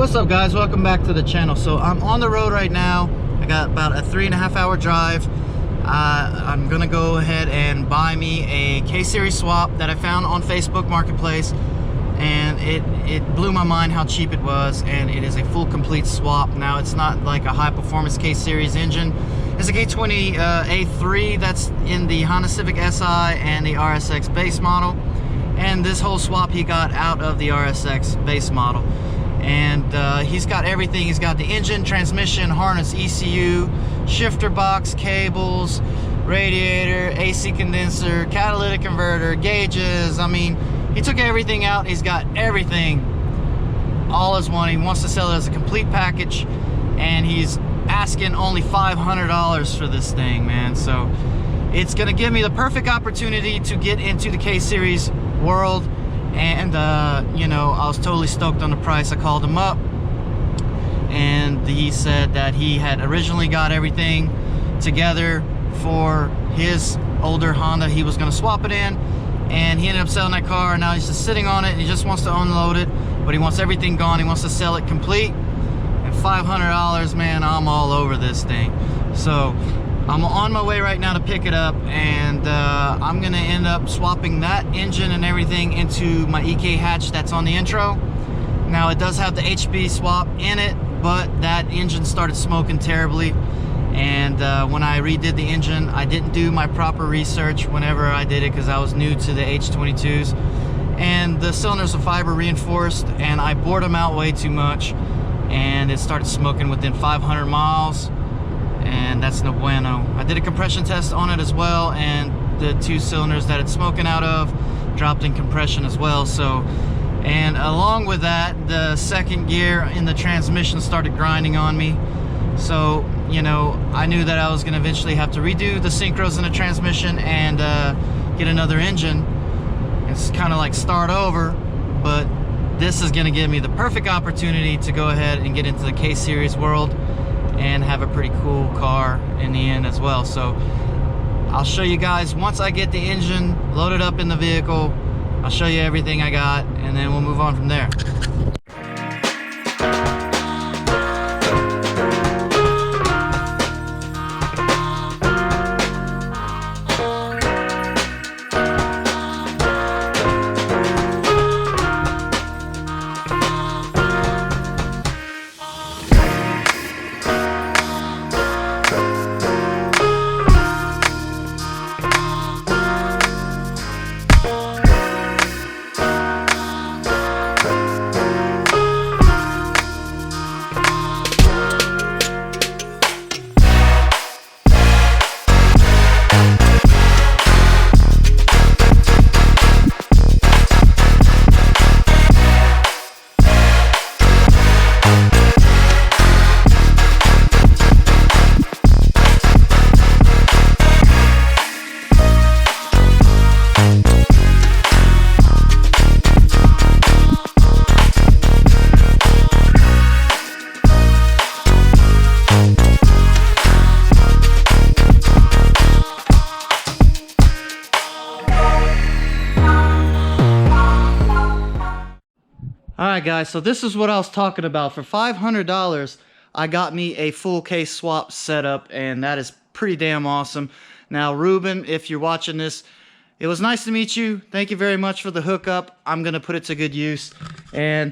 What's up, guys? Welcome back to the channel. So I'm on the road right now. I got about a 3.5 hour drive. I'm gonna go ahead and buy me a K-Series swap that I found on Facebook Marketplace, and it blew my mind how cheap it was, and it is a full complete swap. Now, it's not like a high performance K-Series engine. It's a K20 A3 that's in the Honda Civic Si and the RSX base model, and this whole swap he got out of the RSX base model. And he's got everything. He's got the engine, transmission, harness, ECU, shifter box, cables, radiator, AC condenser, catalytic converter, gauges. I mean, he took everything out. He's got everything all as one. He wants to sell it as a complete package, and he's asking only $500 for this thing, man. So it's gonna give me the perfect opportunity to get into the K-Series world. And you know, I was totally stoked on the price. I called him up, and he said that he had originally got everything together for his older Honda he was going to swap it in, and he ended up selling that car, and now he's just sitting on it, and he just wants to unload it, but he wants everything gone. He wants to sell it complete. And $500, man, I'm all over this thing. So I'm on my way right now to pick it up, and I'm gonna end up swapping that engine and everything into my EK hatch that's on the intro. Now, it does have the HB swap in it, but that engine started smoking terribly, and when I redid the engine, I didn't do my proper research whenever I did it, because I was new to the H22s, and the cylinders are fiber reinforced, and I bored them out way too much, and it started smoking within 500 miles. And that's no bueno. I did a compression test on it as well, and the 2 cylinders that it's smoking out of dropped in compression as well. So, and along with that, the second gear in the transmission started grinding on me. So, you know, I knew that I was gonna eventually have to redo the synchros in the transmission and get another engine. It's kind of like start over, but this is gonna give me the perfect opportunity to go ahead and get into the K-Series world and have a pretty cool car in the end as well. So I'll show you guys once I get the engine loaded up in the vehicle. I'll show you everything I got, and then we'll move on from there. Alright, guys, so this is what I was talking about. For $500, I got me a full case swap setup, and that is pretty damn awesome. Now, Ruben, if you're watching this, it was nice to meet you. Thank you very much for the hookup. I'm going to put it to good use. And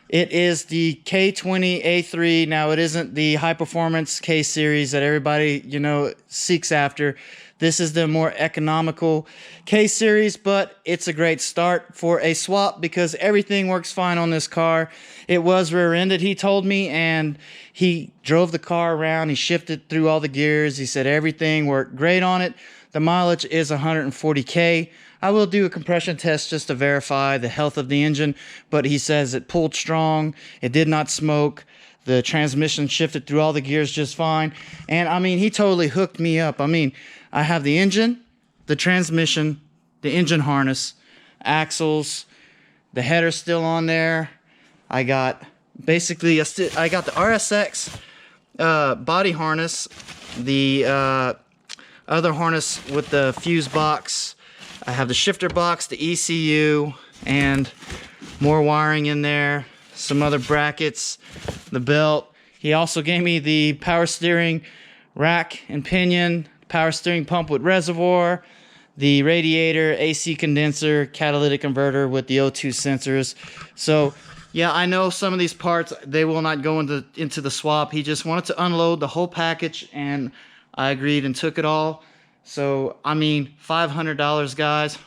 it is the K20 A3. Now, it isn't the high performance K-Series that everybody, you know, seeks after. This is the more economical K-Series, but it's a great start for a swap because everything works fine on this car. It was rear-ended, he told me, and he drove the car around. He shifted through all the gears. He said everything worked great on it. The mileage is 140K. I will do a compression test just to verify the health of the engine, but he says it pulled strong. It did not smoke. The transmission shifted through all the gears just fine. And I mean, he totally hooked me up. I mean, I have the engine, the transmission, the engine harness, axles, the header's still on there. I got basically, I got the RSX body harness, the other harness with the fuse box. I have the shifter box, the ECU, and more wiring in there. some other brackets, the belt. He also gave me the power steering rack and pinion, power steering pump with reservoir, the radiator, AC condenser, catalytic converter with the O2 sensors. So yeah, I know some of these parts, they will not go into the swap. He just wanted to unload the whole package, and I agreed and took it all. So, I mean, $500, guys.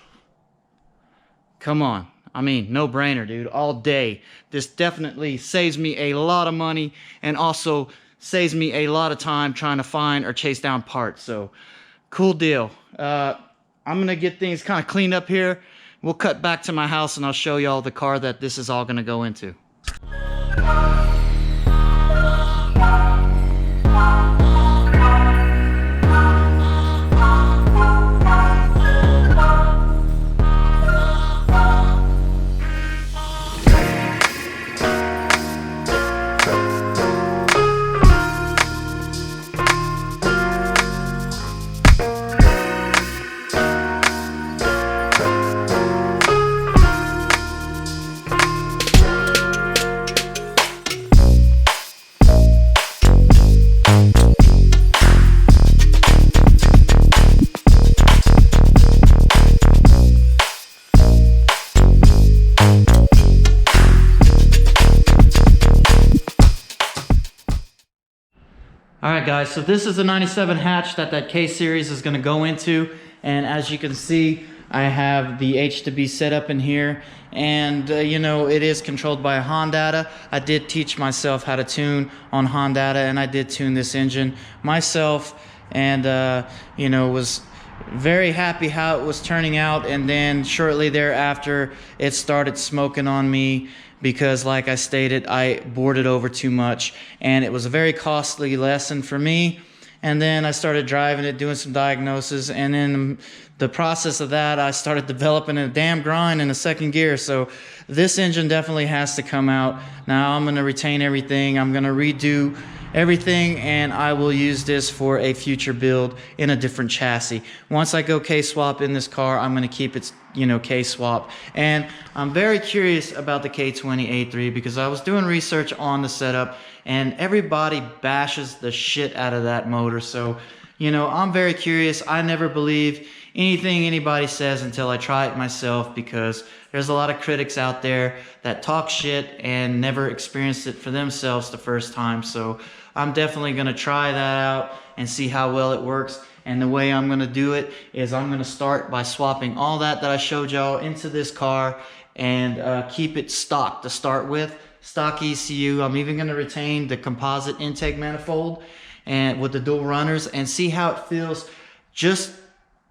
Come on. I mean, no brainer, dude. All day. This definitely saves me a lot of money and also saves me a lot of time trying to find or chase down parts. So, cool deal. I'm going to get things kind of cleaned up here. We'll cut back to my house and I'll show y'all the car that this is all going to go into. Alright guys, so this is a 97 hatch that K-Series is going to go into, and as you can see, I have the H2B set up in here, and you know, it is controlled by Hondata. I did teach myself how to tune on Hondata, and I did tune this engine myself, and you know, was very happy how it was turning out. And then shortly thereafter, it started smoking on me, because like I stated, I boarded over too much, and it was a very costly lesson for me. And then I started driving it, doing some diagnosis, and in the process of that, I started developing a damn grind in the second gear. So this engine definitely has to come out. Now I'm going to retain everything. I'm going to redo everything, and I will use this for a future build in a different chassis. Once I go K-swap in this car, I'm going to keep its, you know, K-swap. And I'm very curious about the K20A3, because I was doing research on the setup, and everybody bashes the shit out of that motor. So, you know, I'm very curious. I never believe anything anybody says until I try it myself, because there's a lot of critics out there that talk shit and never experienced it for themselves the first time. So I'm definitely going to try that out and see how well it works. And the way I'm going to do it is I'm going to start by swapping all that I showed y'all into this car, and keep it stock to start with. Stock ECU. I'm even going to retain the composite intake manifold and with the dual runners, and see how it feels just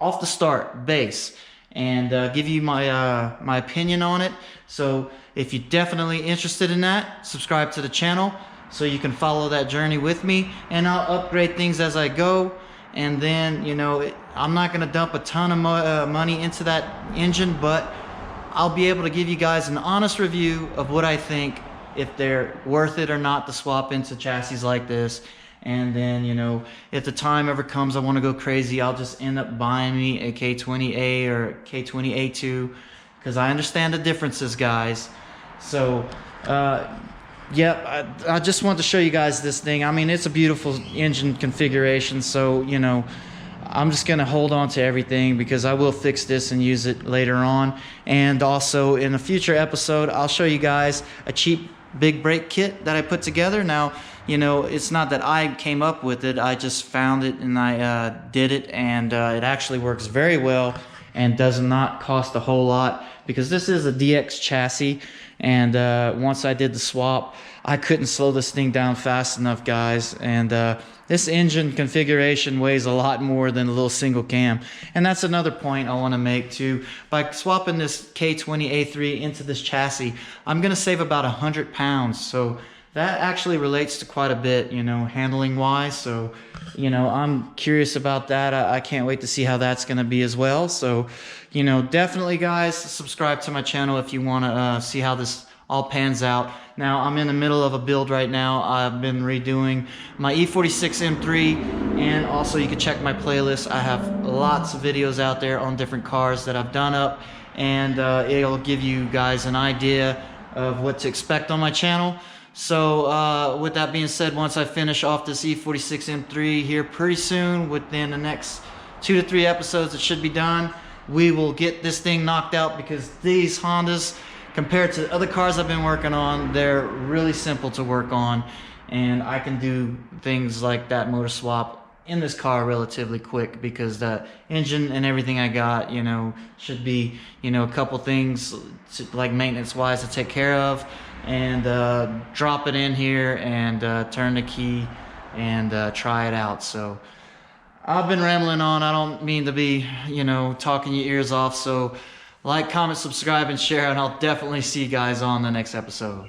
off the start, base, and give you my my opinion on it. So if you're definitely interested in that, subscribe to the channel so you can follow that journey with me, and I'll upgrade things as I go. And then, you know, I'm not going to dump a ton of money into that engine, but I'll be able to give you guys an honest review of what I think, if they're worth it or not to swap into chassis like this. And then, you know, if the time ever comes I want to go crazy, I'll just end up buying me a K20A or K20A2, because I understand the differences, guys. So yeah, I just wanted to show you guys this thing. I mean, it's a beautiful engine configuration. So, you know, I'm just going to hold on to everything, because I will fix this and use it later on. And also in a future episode, I'll show you guys a cheap big brake kit that I put together. Now, you know, it's not that I came up with it. I just found it and I did it, and it actually works very well and does not cost a whole lot, because this is a DX chassis. And once I did the swap, I couldn't slow this thing down fast enough, guys. And this engine configuration weighs a lot more than a little single cam. And that's another point I want to make too. By swapping this K20A3 into this chassis, I'm going to save about 100 pounds. So that actually relates to quite a bit, you know, handling wise. So, you know, I'm curious about that. I can't wait to see how that's going to be as well. So, you know, definitely, guys, subscribe to my channel if you want to see how this all pans out. Now, I'm in the middle of a build right now. I've been redoing my E46 M3, and also you can check my playlist. I have lots of videos out there on different cars that I've done up, and it'll give you guys an idea of what to expect on my channel. So with that being said, once I finish off this E46 M3 here pretty soon, within the next 2 to 3 episodes, it should be done. We will get this thing knocked out, because these Hondas, compared to other cars I've been working on, they're really simple to work on, and I can do things like that motor swap in this car relatively quick, because the engine and everything I got, you know, should be, you know, a couple things to, like maintenance wise, to take care of, and drop it in here and turn the key and try it out. So I've been rambling on. I don't mean to be, you know, talking your ears off. So like, comment, subscribe, and share, and I'll definitely see you guys on the next episode.